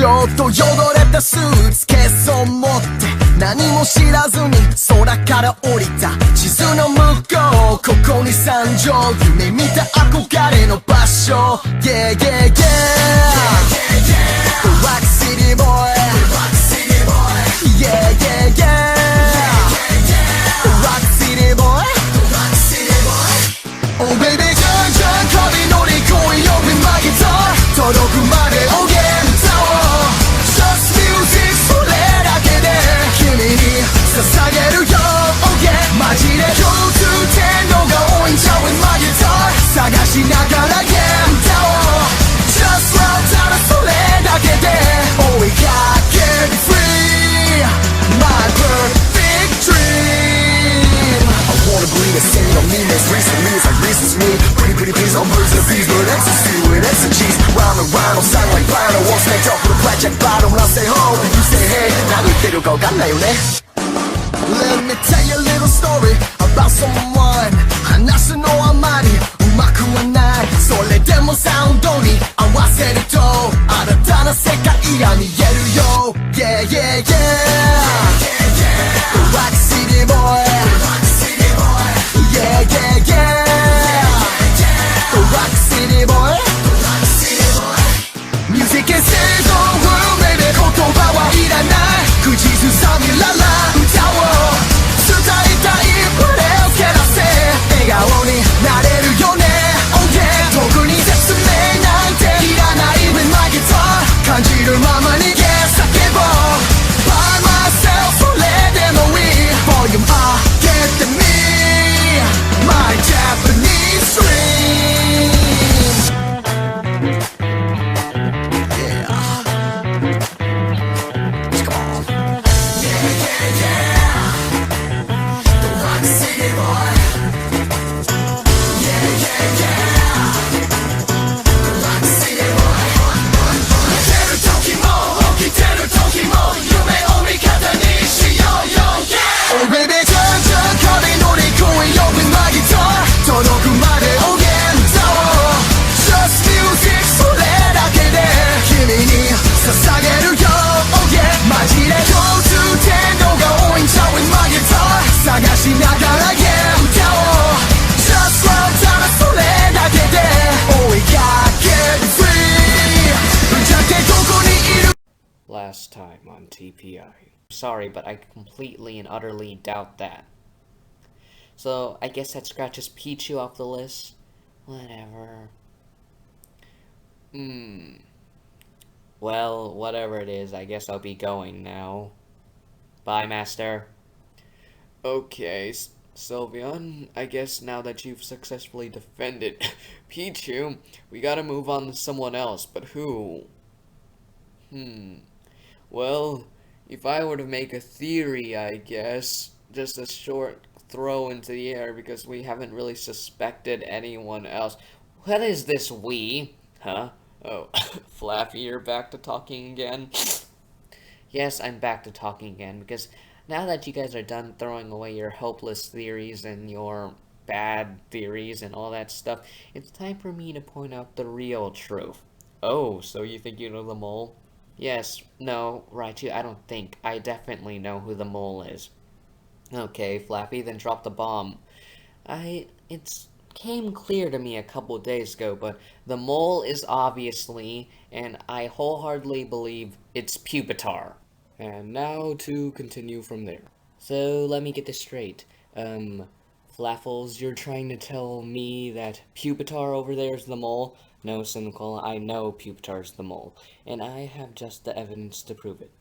ちょっとよどれたスーツケースを持って何も知らずに空から降りた地図の向こうここに山上夢見た憧れの場所 Yeah yeah yeah Rock City boy Yeah yeah yeah Rock City boy Oh baby じゃんじゃん旅乗り越えよ With my guitar 届くまでおげん歌おう Just music それだけで君に捧げるよ Oh yeah マジで共通点のが多いんちゃう With my guitar 探しながら Yeah 歌おう Just love ただそれだけで追いかける Free My perfect dream I wanna believe it's saying on me makes reason me it's like reasons me Pretty pretty please on birds and bees but ecstasy with exegees Round and round don't sound like blind I won't snake up with a blackjack bottle when I say home You say hey 何言ってるかわかんないよね Let me tell you a little story about someone 話すのあまりうまくはないそれでもサウンドに合わせると新たな世界が見えるよ Yeah yeah yeah Rock City boy Yeah yeah yeah Rock City boy Music is the world baby 言葉はいらない口ずさみらら歌おう伝えたいプレーをけらせ笑顔になれるよね Oh yeah 特に説明なんていらない With my guitar 感じるままに Yeah 叫ぼう By myself それでもいい Volume up 上げてみ My Japanese dream Yeah Come on Yeah yeah yeah The Rock City boy Yeah yeah yeah The Rock City boy 生きてる時も起きてる時も夢を味方にしようよ Yeah Oh baby じゃんじゃん壁乗り越えよ With my guitar 届くまでおげん歌おう Just music それだけで君に捧げるよ Oh yeah マジで共通点のが多いんちゃう With my guitar 探しながら Yeah 歌おう Just love ただそれだけで追いかける Free じゃけどこにいる Last time on TPI. Sorry, but I completely and utterly doubt that. So, I guess that scratches Pichu off the list. Whatever. Well, whatever it is, I guess I'll be going now. Bye, Master. Okay, Sylveon, I guess now that you've successfully defended Pichu, we gotta move on to someone else, but who? Well, if I were to make a theory, I guess, just a short throw into the air because we haven't really suspected anyone else. What is this we? Huh? Oh, Flaffy, you're back to talking again? Yes, I'm back to talking again because now that you guys are done throwing away your hopeless theories and your bad theories and all that stuff, it's time for me to point out the real truth. Oh, so you think you know the mole? Yes, no, Raichu, I don't think. I definitely know who the mole is. Okay, Flappy, then drop the bomb. It came clear to me a couple days ago, but the mole is obviously, and I wholeheartedly believe, it's Pupitar. And now to continue from there. So, let me get this straight. Flaffles, you're trying to tell me that Pupitar over there is the mole? No, Cynical, I know Pupitar's the mole, and I have just the evidence to prove it.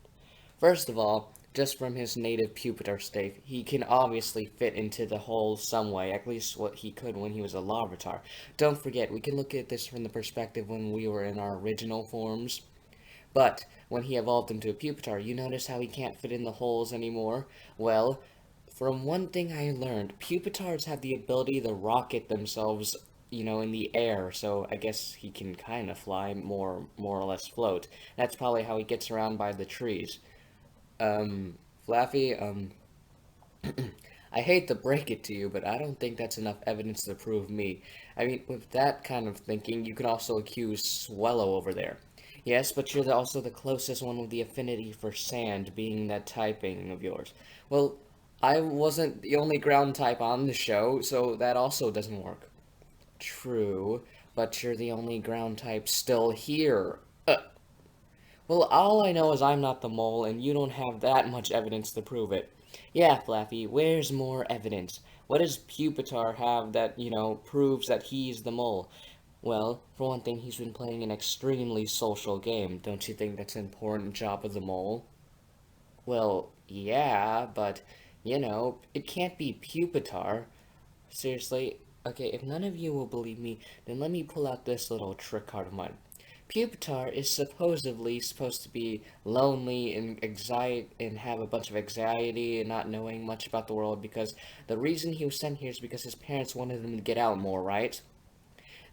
First of all, just from his native Pupitar state, he can obviously fit into the hole some way, at least what he could when he was a Larvitar. Don't forget, we can look at this from the perspective when we were in our original forms. But, when he evolved into a Pupitar, you notice how he can't fit in the holes anymore? Well, from one thing I learned, Pupitars have the ability to rocket themselves, in the air, so I guess he can kind of fly, more or less float. That's probably how he gets around by the trees. Flaffy, I hate to break it to you, but I don't think that's enough evidence to prove me. I mean, with that kind of thinking, you can also accuse Swellow over there. Yes, but you're also the closest one with the affinity for sand, being that typing of yours. Well, I wasn't the only ground type on the show, so that also doesn't work. True, but you're the only ground type still here. Well, all I know is I'm not the mole, and you don't have that much evidence to prove it. Yeah, Flaffy, where's more evidence? What does Pupitar have that, proves that he's the mole? Well, for one thing, he's been playing an extremely social game. Don't you think that's an important job of the mole? Well, yeah, but, it can't be Pupitar. Seriously? Okay, if none of you will believe me, then let me pull out this little trick card of mine. Pupitar is supposedly supposed to be lonely and anxiety and have a bunch of anxiety and not knowing much about the world because the reason he was sent here is because his parents wanted him to get out more, right?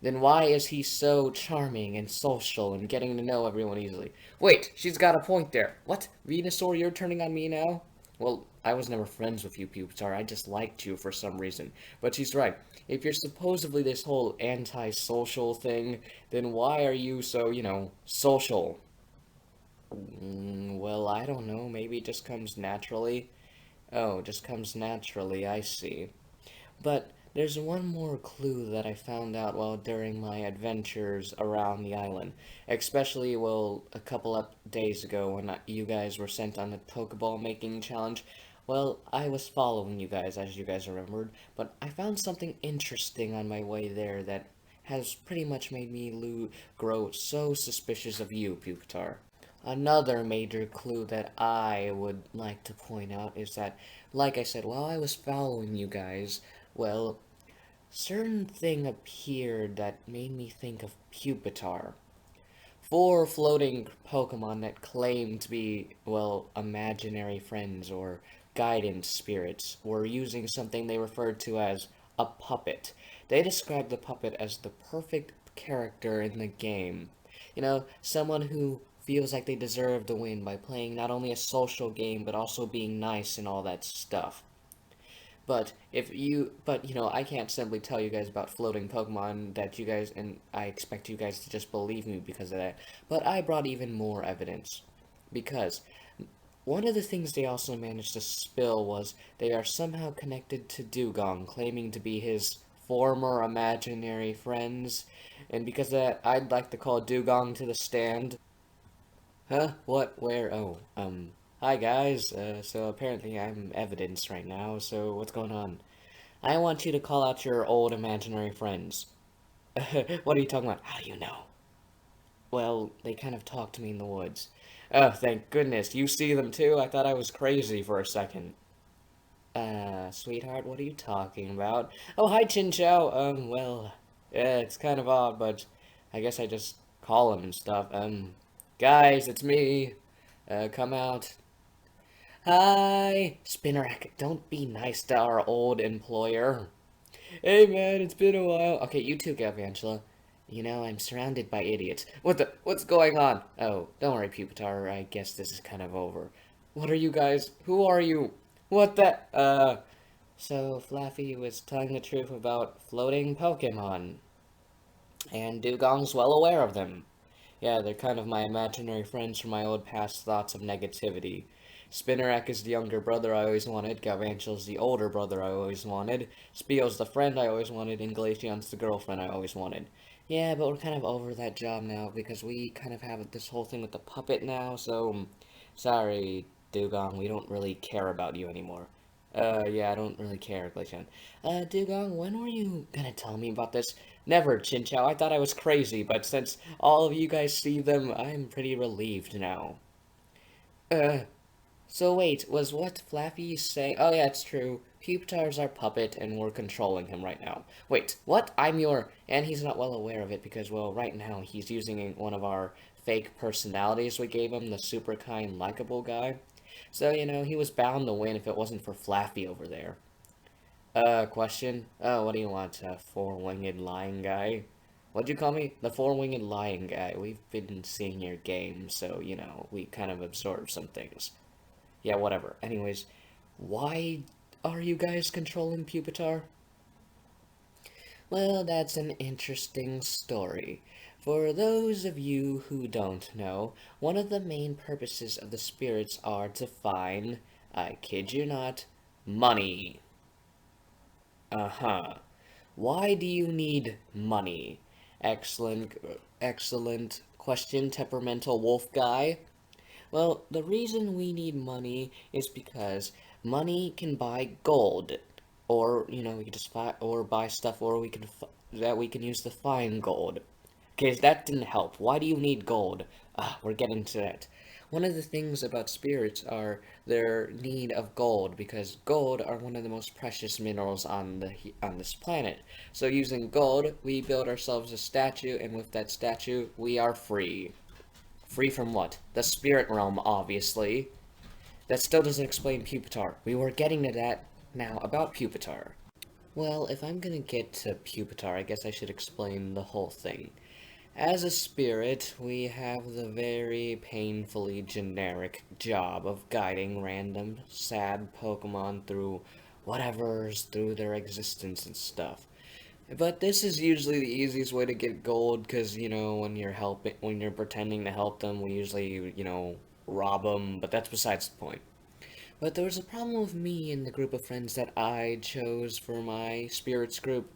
Then why is he so charming and social and getting to know everyone easily? Wait, she's got a point there. What? Venusaur, you're turning on me now? Well, I was never friends with you, Pupitar. I just liked you for some reason. But she's right. If you're supposedly this whole anti-social thing, then why are you so, social? Well, I don't know. Maybe it just comes naturally. Oh, just comes naturally, I see. But there's one more clue that I found out while during my adventures around the island. Especially, well, a couple of days ago when you guys were sent on the Pokeball making challenge. Well, I was following you guys, as you guys remembered, but I found something interesting on my way there that has pretty much made me grow so suspicious of you, Pupitar. Another major clue that I would like to point out is that, like I said, while I was following you guys, well, certain thing appeared that made me think of Pupitar. Four floating Pokemon that claim to be, well, imaginary friends or guidance spirits were using something they referred to as a puppet. They described the puppet as the perfect character in the game. Someone who feels like they deserve to win by playing not only a social game but also being nice and all that stuff. But I can't simply tell you guys about floating Pokemon that you guys, and I expect you guys to just believe me because of that. But I brought even more evidence. Because one of the things they also managed to spill was they are somehow connected to Dugong, claiming to be his former imaginary friends. And because of that, I'd like to call Dugong to the stand. Huh? What? Where? Oh, hi guys. So apparently I'm evidence right now, so what's going on? I want you to call out your old imaginary friends. What are you talking about? How do you know? Well, they kind of talked to me in the woods. Oh, thank goodness. You see them too? I thought I was crazy for a second. Sweetheart, what are you talking about? Oh, hi, Chinchou. Well, yeah, it's kind of odd, but I guess I just call him and stuff. Guys, it's me. Come out. Hi, Spinnerack. Don't be nice to our old employer. Hey, man, it's been a while. Okay, you too, Galvantula. I'm surrounded by idiots. What's going on? Oh, don't worry, Pupitar. I guess this is kind of over. What are you guys? Who are you? What the? So Flaffy was telling the truth about floating Pokemon, and Dugong's well aware of them. Yeah, they're kind of my imaginary friends from my old past thoughts of negativity. Spinnerack is the younger brother I always wanted, Galvantula's the older brother I always wanted, Spio's the friend I always wanted, and Glaceon's the girlfriend I always wanted. Yeah, but we're kind of over that job now, because we kind of have this whole thing with the puppet now, so... Sorry, Dugong, we don't really care about you anymore. Yeah, I don't really care, Glaceon. Dugong, when were you gonna tell me about this? Never, Chinchou. I thought I was crazy, but since all of you guys see them, I'm pretty relieved now. Uh, so wait, was what Flaffy saying? Oh yeah, it's true. Pupitar's our puppet, and we're controlling him right now. Wait, what? I'm your... And he's not well aware of it, because, well, right now he's using one of our fake personalities we gave him, the super kind, likable guy. So, he was bound to win if it wasn't for Flaffy over there. Question? Oh, what do you want, four-winged lying guy? What'd you call me? The four-winged lying guy. We've been seeing your game, so, we kind of absorbed some things. Yeah, whatever. Anyways, why are you guys controlling Pupitar? Well, that's an interesting story. For those of you who don't know, one of the main purposes of the spirits are to find, I kid you not, money. Uh-huh. Why do you need money? Excellent question, temperamental wolf guy. Well, the reason we need money is because money can buy gold, or we can just buy stuff, or that we can use to find gold. Okay, that didn't help. Why do you need gold? We're getting to that. One of the things about spirits are their need of gold, because gold are one of the most precious minerals on this planet. So using gold, we build ourselves a statue, and with that statue, we are free. Free from what? The spirit realm, obviously. That still doesn't explain Pupitar. We were getting to that now about Pupitar. Well, if I'm gonna get to Pupitar, I guess I should explain the whole thing. As a spirit, we have the very painfully generic job of guiding random, sad Pokemon through whatever's through their existence and stuff. But this is usually the easiest way to get gold, because, when you're pretending to help them, we usually, rob them, but that's besides the point. But there was a problem with me and the group of friends that I chose for my spirits group.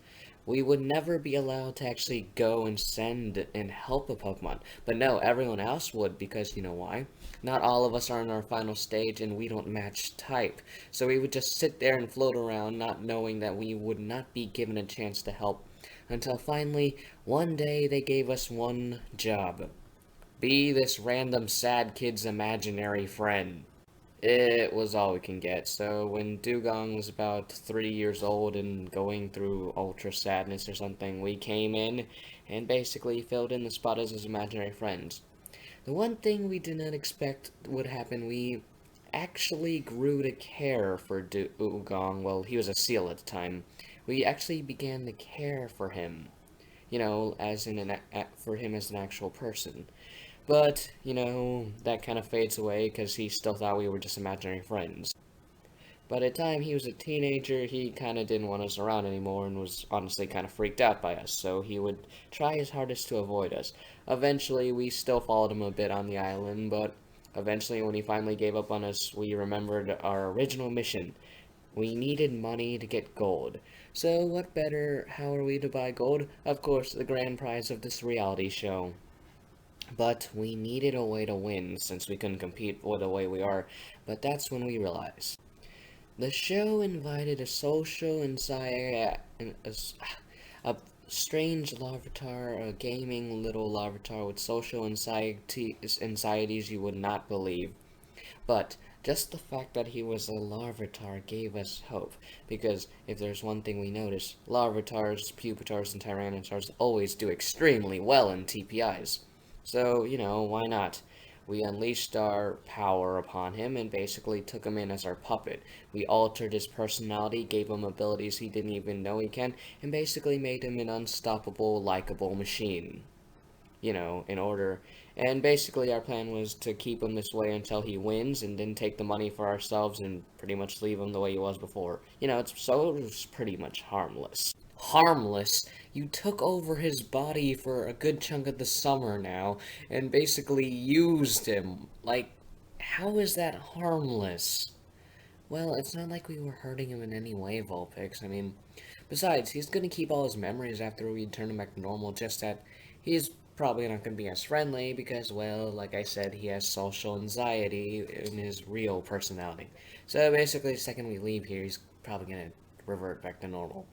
We would never be allowed to actually go and send and help a Pokemon. But no, everyone else would, because you know why? Not all of us are in our final stage and we don't match type. So we would just sit there and float around, not knowing that we would not be given a chance to help. Until finally, one day they gave us one job. Be this random sad kid's imaginary friend. It was all we can get. So when Dugong was about 3 years old and going through ultra sadness or something, we came in and basically filled in the spot as his imaginary friends. The one thing we did not expect would happen, we actually grew to care for Dugong. Well, he was a seal at the time. We actually began to care for him, as for him as an actual person. But, that kind of fades away because he still thought we were just imaginary friends. By the time he was a teenager, he kind of didn't want us around anymore and was honestly kind of freaked out by us, so he would try his hardest to avoid us. Eventually, we still followed him a bit on the island, but eventually, when he finally gave up on us, we remembered our original mission. We needed money to get gold. So, what better? How are we to buy gold? Of course, the grand prize of this reality show. But we needed a way to win since we couldn't compete with the way we are. But that's when we realized. The show invited a social anxiety, a strange Larvitar, a gaming little Larvitar with social anxieties you would not believe. But just the fact that he was a Larvitar gave us hope, because if there's one thing we notice, Larvitars, Pupitars, and Tyrannotars always do extremely well in TPIs. So, why not? We unleashed our power upon him and basically took him in as our puppet. We altered his personality, gave him abilities he didn't even know he can, and basically made him an unstoppable, likable machine. In order. And basically our plan was to keep him this way until he wins and then take the money for ourselves and pretty much leave him the way he was before. It was pretty much harmless. Harmless? You took over his body for a good chunk of the summer now and basically used him. Like, how is that harmless? Well, it's not like we were hurting him in any way, Vulpix. I mean, besides, he's gonna keep all his memories after we turn him back to normal, just that he's probably not gonna be as friendly because, well, like I said, he has social anxiety in his real personality. So basically, the second we leave here, he's probably gonna revert back to normal.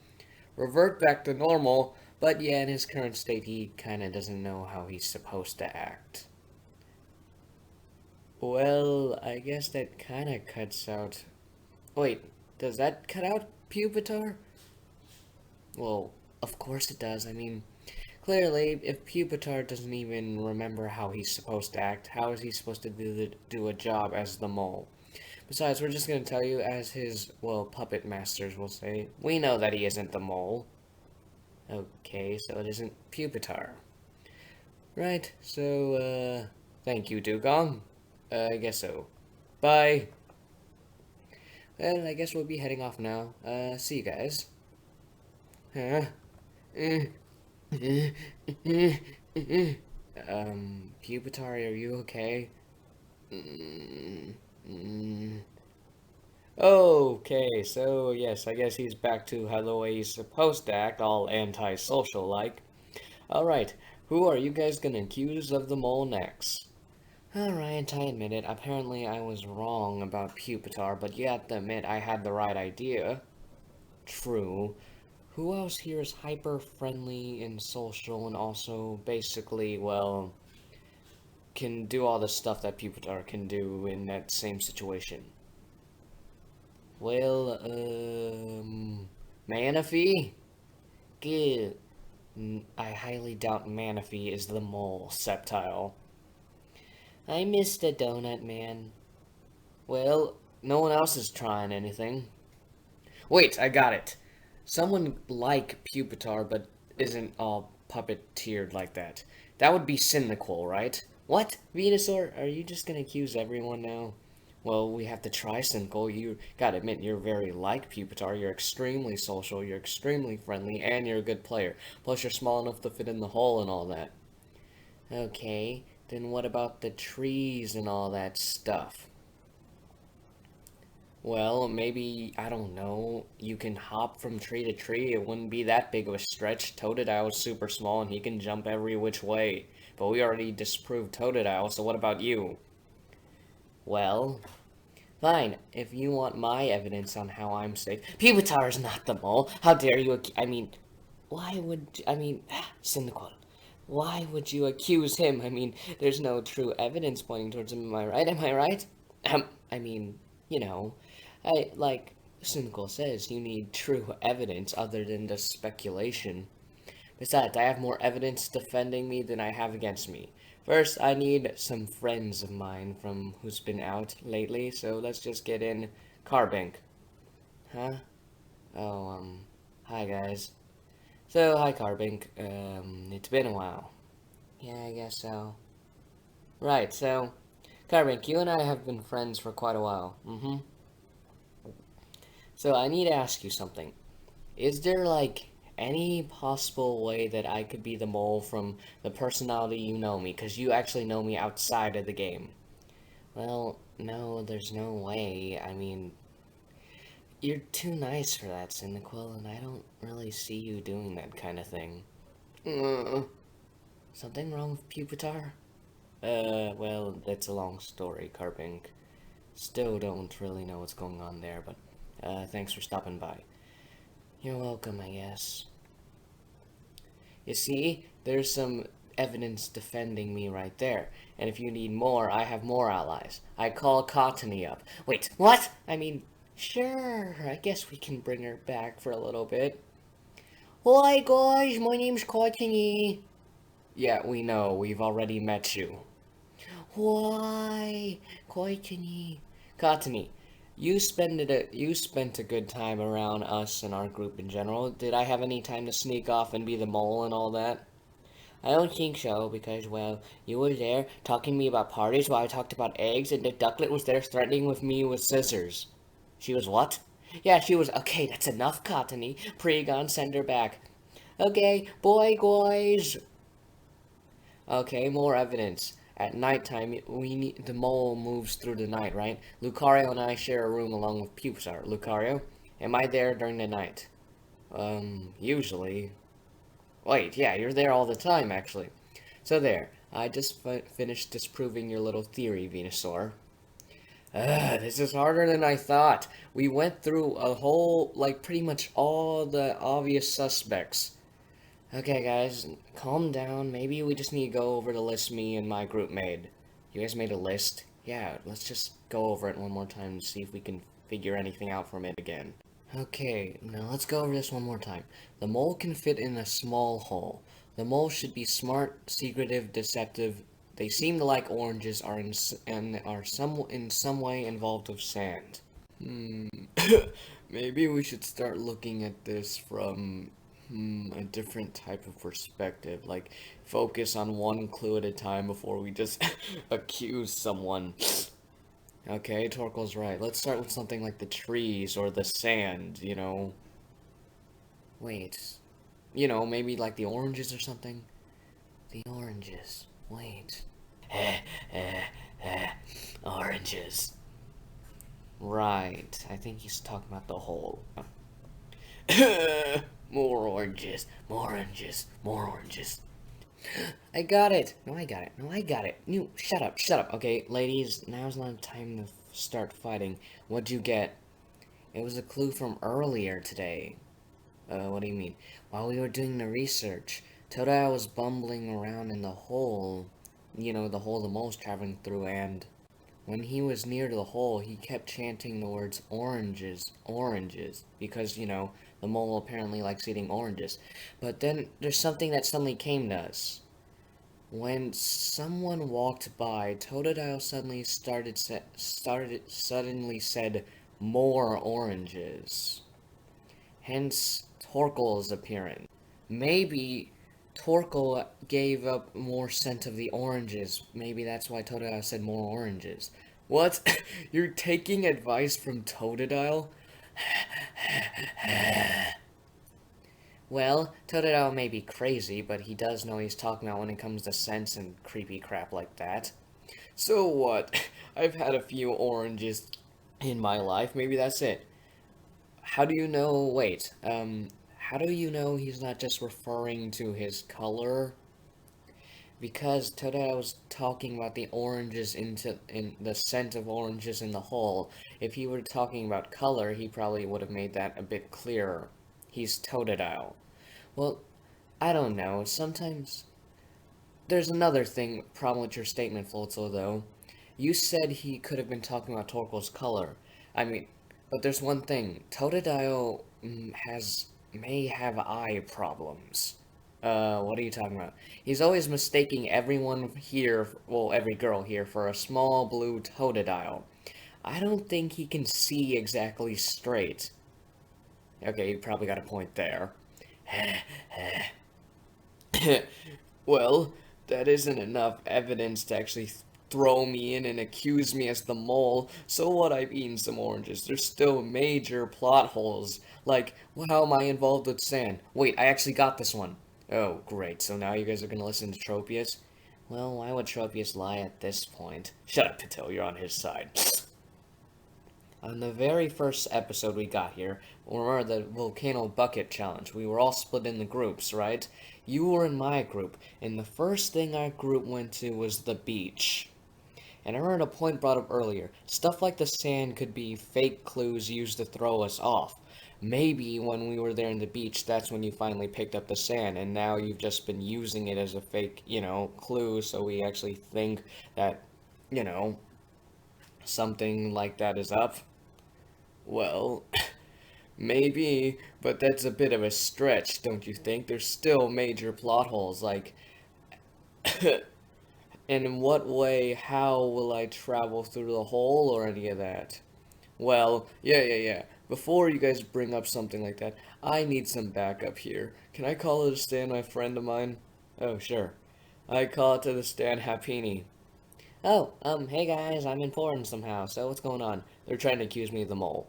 Revert back to normal, but yeah, in his current state, he kinda doesn't know how he's supposed to act. Well, I guess that kinda cuts out. Wait, does that cut out Pupitar? Well, of course it does. I mean, clearly, if Pupitar doesn't even remember how he's supposed to act, how is he supposed to do a job as the mole? Besides, we're just gonna tell you, as his, well, puppet masters will say, we know that he isn't the mole. Okay, so it isn't Pupitar. Right, so, thank you, Dugong. I guess so. Bye. Well, I guess we'll be heading off now. See you guys. Huh? Pupitar, are you okay? Mm, mm. Okay, so yes, I guess he's back to how the way he's supposed to act, all antisocial like. Alright, who are you guys gonna accuse of the mole next? Alright, I admit it. Apparently I was wrong about Pupitar, but you have to admit I had the right idea. True. Who else here is hyper-friendly and social and also basically, well, can do all the stuff that Pupitar can do in that same situation? Well, Manaphy? Good. I highly doubt Manaphy is the mole, Sceptile. I missed a donut, man. Well, no one else is trying anything. Wait, I got it. Someone like Pupitar, but isn't all puppeteered like that. That would be Cyndaquil, right? What? Venusaur, are you just gonna accuse everyone now? Well, we have to try Cyndaquil. You gotta admit, you're very like Pupitar. You're extremely social, you're extremely friendly, and you're a good player. Plus, you're small enough to fit in the hole and all that. Okay, then what about the trees and all that stuff? Well, maybe, I don't know, you can hop from tree to tree. It wouldn't be that big of a stretch. Totodile is super small and he can jump every which way. But we already disproved Totodile, so what about you? Well, fine. If you want my evidence on how I'm safe. Pupitar is not the mole. How dare you? I mean, why would. I mean, Cyndaquil. Why would you accuse him? I mean, there's no true evidence pointing towards him. Am I right? Am I right? I mean, you know, like Cynical says, you need true evidence other than just speculation. Besides, I have more evidence defending me than I have against me. First, I need some friends of mine from who's been out lately, so let's just get in Carbink. Huh? Oh, hi guys. So, hi Carbink. It's been a while. Yeah, I guess so. Right, so, Carbink, you and I have been friends for quite a while. Mm-hmm. So, I need to ask you something. Is there, like, any possible way that I could be the mole from the personality you know me? Because you actually know me outside of the game. Well, no, there's no way. I mean, you're too nice for that, Cyndaquil, and I don't really see you doing that kind of thing. Something wrong with Pupitar? Well, that's a long story, Carpink. Still don't really know what's going on there, but, thanks for stopping by. You're welcome, I guess. You see, there's some evidence defending me right there. And if you need more, I have more allies. I call Cottony up. Wait, what? I mean, sure, I guess we can bring her back for a little bit. Hi guys, my name's Cottony. Yeah, we know, we've already met you. Why, Cottony? Cottony, you spent a good time around us and our group in general. Did I have any time to sneak off and be the mole and all that? I don't think so, because, well, you were there talking to me about parties while I talked about eggs, and the ducklet was there threatening with me with scissors. She was what? Yeah, she was. Okay, that's enough, Cottony. Pregon, send her back. Okay, boy, guys. Okay, more evidence. At nighttime, the mole moves through the night, right? Lucario and I share a room along with Pupsar. Lucario, am I there during the night? Usually. Wait, yeah, you're there all the time, actually. So there, I just finished disproving your little theory, Venusaur. This is harder than I thought. We went through a whole, like, pretty much all the obvious suspects. Okay, guys, calm down. Maybe we just need to go over the list me and my group made. You guys made a list? Yeah, let's just go over it one more time and see if we can figure anything out from it again. Okay, now let's go over this one more time. The mole can fit in a small hole. The mole should be smart, secretive, deceptive. They seem to like oranges and are in some way involved with sand. Maybe we should start looking at this from a different type of perspective. Like, focus on one clue at a time before we just accuse someone. Okay, Torko's right. Let's start with something like the trees or the sand, you know. Wait. You know, maybe like the oranges or something? The oranges. Wait. Oranges. Right. I think he's talking about the hole. More oranges. More oranges. More oranges. I got it. No, I got it. No, I got it. You, shut up. Shut up. Okay, ladies, now's not the time to start fighting. What'd you get? It was a clue from earlier today. What do you mean? While we were doing the research, Totodile was bumbling around in the hole. You know, the hole the mole's traveling through, and when he was near to the hole, he kept chanting the words oranges, oranges, because, you know, the mole apparently likes eating oranges. But then there's something that suddenly came to us. When someone walked by, Totodile suddenly said more oranges. Hence Torkel's appearance. Maybe Torkel gave up more scent of the oranges. Maybe that's why Totodile said more oranges. What? You're taking advice from Totodile? Well, Totodile may be crazy, but he does know he's talking about when it comes to scents and creepy crap like that. So what? I've had a few oranges in my life. Maybe that's it. How do you know? Wait. How do you know he's not just referring to his color? Because Totodile was talking about the oranges in the scent of oranges in the hole. If he were talking about color, he probably would have made that a bit clearer. He's Totodile. Well, I don't know. Sometimes there's another problem with your statement, Floatzel, though. You said he could have been talking about Torkel's color. I mean, but there's one thing. Totodile may have eye problems. What are you talking about? He's always mistaking everyone here, well, every girl here, for a small blue Totodile. I don't think he can see exactly straight. Okay, you probably got a point there. Well, that isn't enough evidence to actually throw me in and accuse me as the mole. So what? I've eaten some oranges. There's still major plot holes. Like, well, how am I involved with sand? Wait, I actually got this one. Oh, great. So now you guys are gonna listen to Tropius? Well, why would Tropius lie at this point? Shut up, Patil. You're on his side. On the very first episode we got here, remember the Volcano Bucket Challenge, we were all split into groups, right? You were in my group, and the first thing our group went to was the beach. And I heard a point brought up earlier. Stuff like the sand could be fake clues used to throw us off. Maybe when we were there in the beach, that's when you finally picked up the sand, and now you've just been using it as a fake, clue, so we actually think that, something like that is up. Well, maybe, but that's a bit of a stretch, don't you think? There's still major plot holes, like, in what way, how will I travel through the hole, or any of that? Well, yeah. Before you guys bring up something like that, I need some backup here. Can I call it a stand, my friend of mine? Oh, sure. I call it to the stand Happini. Oh, hey guys, I'm important somehow, so what's going on? They're trying to accuse me of the mole.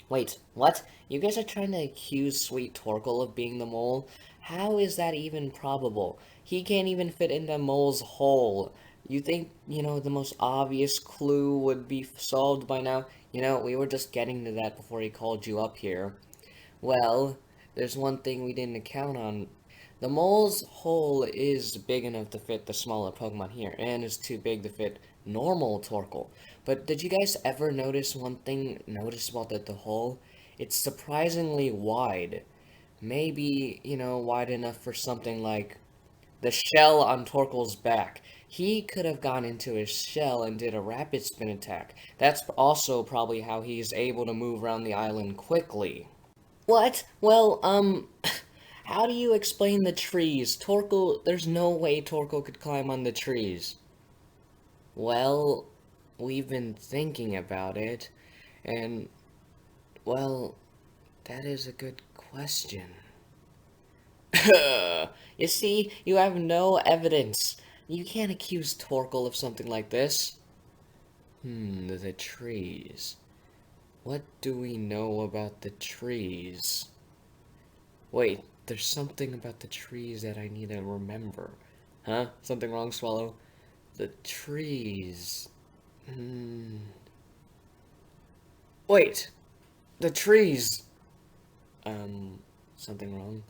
Wait, what? You guys are trying to accuse Sweet Torkel of being the mole? How is that even probable? He can't even fit in the mole's hole. You think, the most obvious clue would be solved by now? We were just getting to that before he called you up here. Well, there's one thing we didn't account on. The mole's hole is big enough to fit the smaller Pokemon here, and is too big to fit normal Torkoal. But did you guys ever notice one thing noticeable about the hole? It's surprisingly wide. Maybe, wide enough for something like the shell on Torkoal's back. He could have gone into his shell and did a rapid spin attack. That's also probably how he's able to move around the island quickly. What? Well, how do you explain the trees? There's no way Torkoal could climb on the trees. Well, we've been thinking about it, and, well, that is a good question. You see, you have no evidence. You can't accuse Torkoal of something like this. The trees. What do we know about the trees? Wait, There's something about the trees that I need to remember. Huh? Something wrong, Swallow? The trees. Wait! The trees! Something wrong?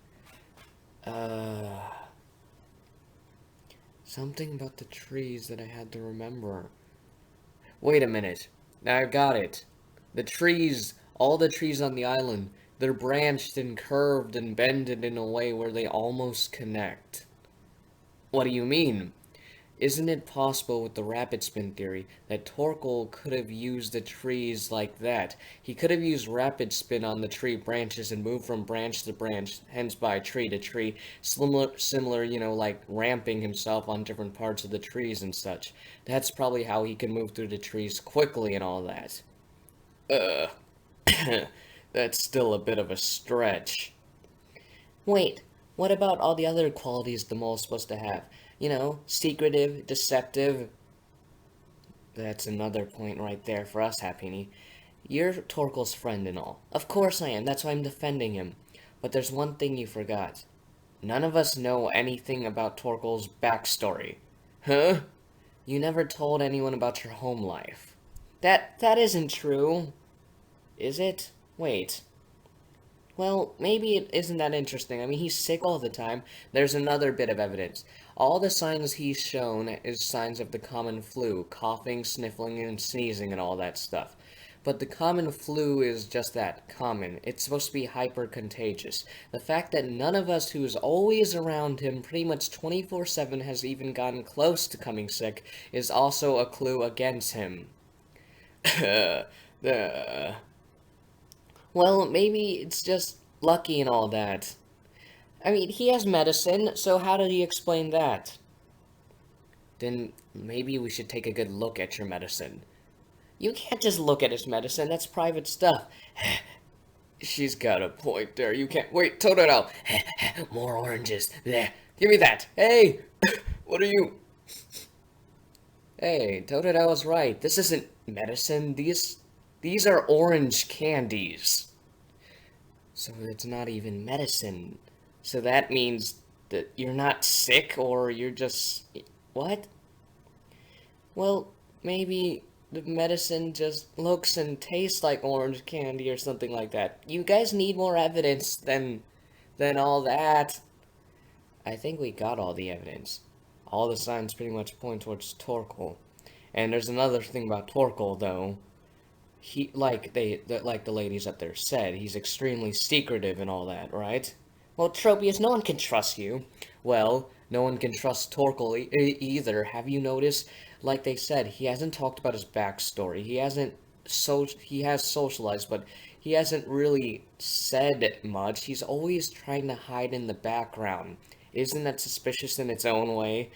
Something about the trees that I had to remember. Wait a minute. I got it. The trees, all the trees on the island, they're branched and curved and bended in a way where they almost connect. What do you mean? Isn't it possible with the rapid spin theory that Torkel could have used the trees like that? He could have used rapid spin on the tree branches and moved from branch to branch, hence by tree to tree, similar, like ramping himself on different parts of the trees and such. That's probably how he can move through the trees quickly and all that. That's still a bit of a stretch. Wait, what about all the other qualities the mole's supposed to have? Secretive, deceptive. That's another point right there for us, Happini. You're Torkel's friend and all. Of course I am, that's why I'm defending him. But there's one thing you forgot. None of us know anything about Torkel's backstory. Huh? You never told anyone about your home life. That isn't true. Is it? Wait. Well, maybe it isn't that interesting. I mean, he's sick all the time. There's another bit of evidence. All the signs he's shown is signs of the common flu. Coughing, sniffling, and sneezing and all that stuff. But the common flu is just that, common. It's supposed to be hyper-contagious. The fact that none of us who's always around him pretty much 24/7 has even gotten close to coming sick is also a clue against him. Well, maybe it's just lucky and all that. I mean, he has medicine, so how did he explain that? Then maybe we should take a good look at your medicine. You can't just look at his medicine, that's private stuff. She's got a point there, you can't- Wait, Totoro! More oranges. There, give me that! Hey! What are you- Hey, Totoro was right. This isn't medicine, these are orange candies. So it's not even medicine. So that means that you're not sick, or you're just... What? Well, maybe the medicine just looks and tastes like orange candy or something like that. You guys need more evidence than all that. I think we got all the evidence. All the signs pretty much point towards Torkel. And there's another thing about Torkel, though. He, like the ladies up there said, he's extremely secretive and all that, right? Well, Tropius, no one can trust you. Well, no one can trust Torkel either. Have you noticed? Like they said, he hasn't talked about his backstory. He has socialized, but he hasn't really said much. He's always trying to hide in the background. Isn't that suspicious in its own way?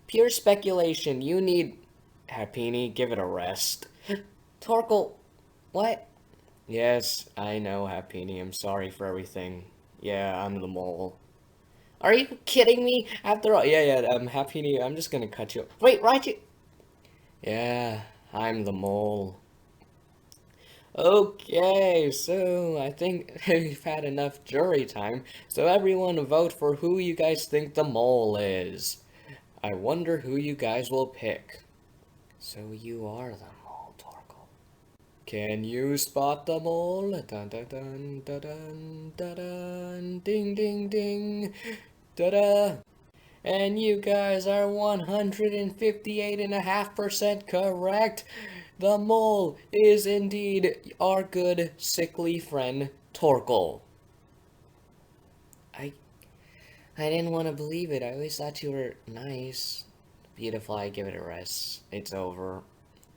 Pure speculation. You need... Happini, give it a rest. Torkel... What? Yes, I know, Happini. I'm sorry for everything. Yeah, I'm the mole. Are you kidding me? After all, yeah, Happini, I'm just gonna cut you. Wait, right you... Yeah, I'm the mole. Okay, so I think we've had enough jury time, so everyone vote for who you guys think the mole is. I wonder who you guys will pick. So you are the mole, Torkel. Can you spot the mole? Dun dun dun dun dun dun dun ding ding ding da da. And you guys are 158.5% correct. The mole is indeed our good sickly friend Torkel. I didn't want to believe it. I always thought you were nice. Beautiful, I give it a rest. It's over.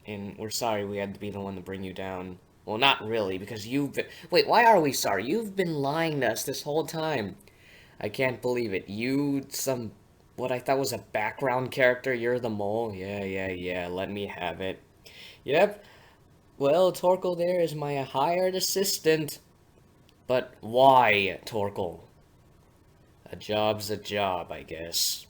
And we're sorry we had to be the one to bring you down. Well, not really, because you've been... Wait, why are we sorry? You've been lying to us this whole time. I can't believe it. What I thought was a background character, you're the mole? Yeah, let me have it. Yep. Well, Torkel there is my hired assistant. But why, Torkel? A job's a job, I guess.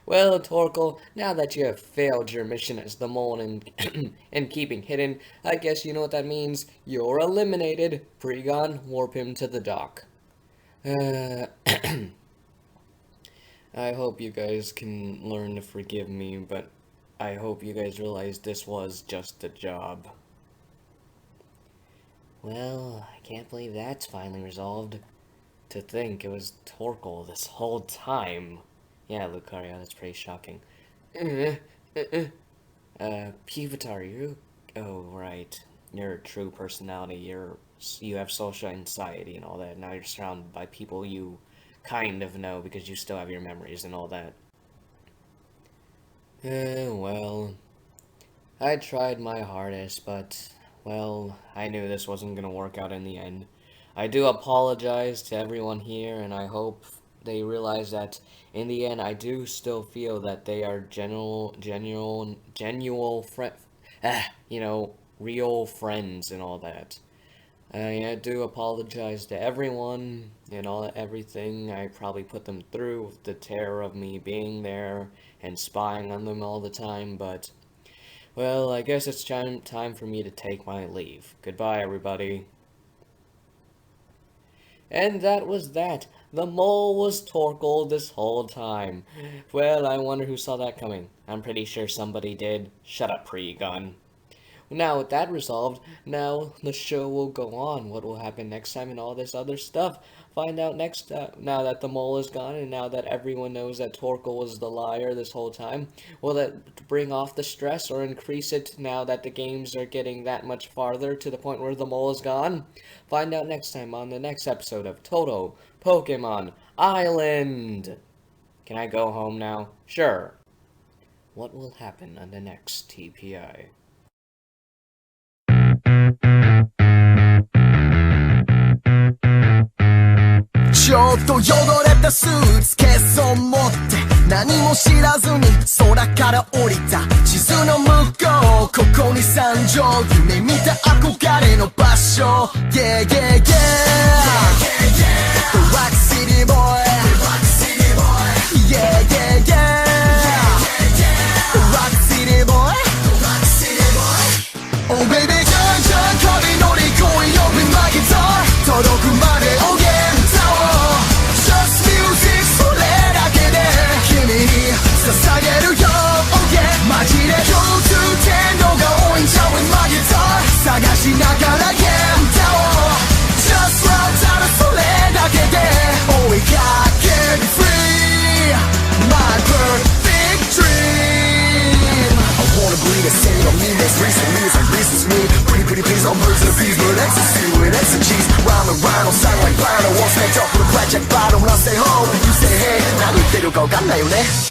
Well, Torkel, now that you have failed your mission as the mole and keeping hidden, I guess you know what that means. You're eliminated. Pregon, warp him to the dock. Uh, I hope you guys can learn to forgive me, but I hope you guys realize this was just a job. Well, I can't believe that's finally resolved. To think it was Torkel this whole time. Yeah, Lucario, that's pretty shocking. Pupitar, you... Oh, right. Your true personality, you have social anxiety and all that. Now you're surrounded by people you kind of know because you still have your memories and all that. Well... I tried my hardest, but... Well, I knew this wasn't gonna work out in the end. I do apologize to everyone here, and I hope they realize that in the end, I do still feel that they are genuine real friends and all that. I do apologize to everyone and everything I probably put them through with the terror of me being there and spying on them all the time, but, well, I guess it's time for me to take my leave. Goodbye, everybody. And that was that. The mole was Torkel this whole time. Well, I wonder who saw that coming. I'm pretty sure somebody did. Shut up, Pre-Gun. Now, with that resolved, now the show will go on. What will happen next time and all this other stuff. Find out next, now that the mole is gone and now that everyone knows that Torkel was the liar this whole time. Will that bring off the stress or increase it now that the games are getting that much farther to the point where the mole is gone? Find out next time on the next episode of Toto Pokemon Island. Can I go home now? Sure. What will happen on the next TPI? ちょっと汚れたスーツケースを持って何も知らずに空から降りた地図の向こうここに山上夢見た憧れの場所 Yeah yeah yeah The Rock City Boy Yeah yeah yeah The Rock City Boy Oh baby じゃんじゃん壁乗り越えよ Be my guitar 届くまでおげんだを Just music それだけで君に捧げるよ Oh yeah マジで共通点度が多いんちゃう With my guitar 探しながら言だを Just love ただそれだけで追いかける Free My perfect dream I wanna breathe a city on me makes recently it's like this is me Pretty please on birds and bees but ecstasy with exegees Rhyme and rhyme sound like vinyl Won't snake up with a blackjack bottle When I say home you say hey 何言ってるかわかんないよね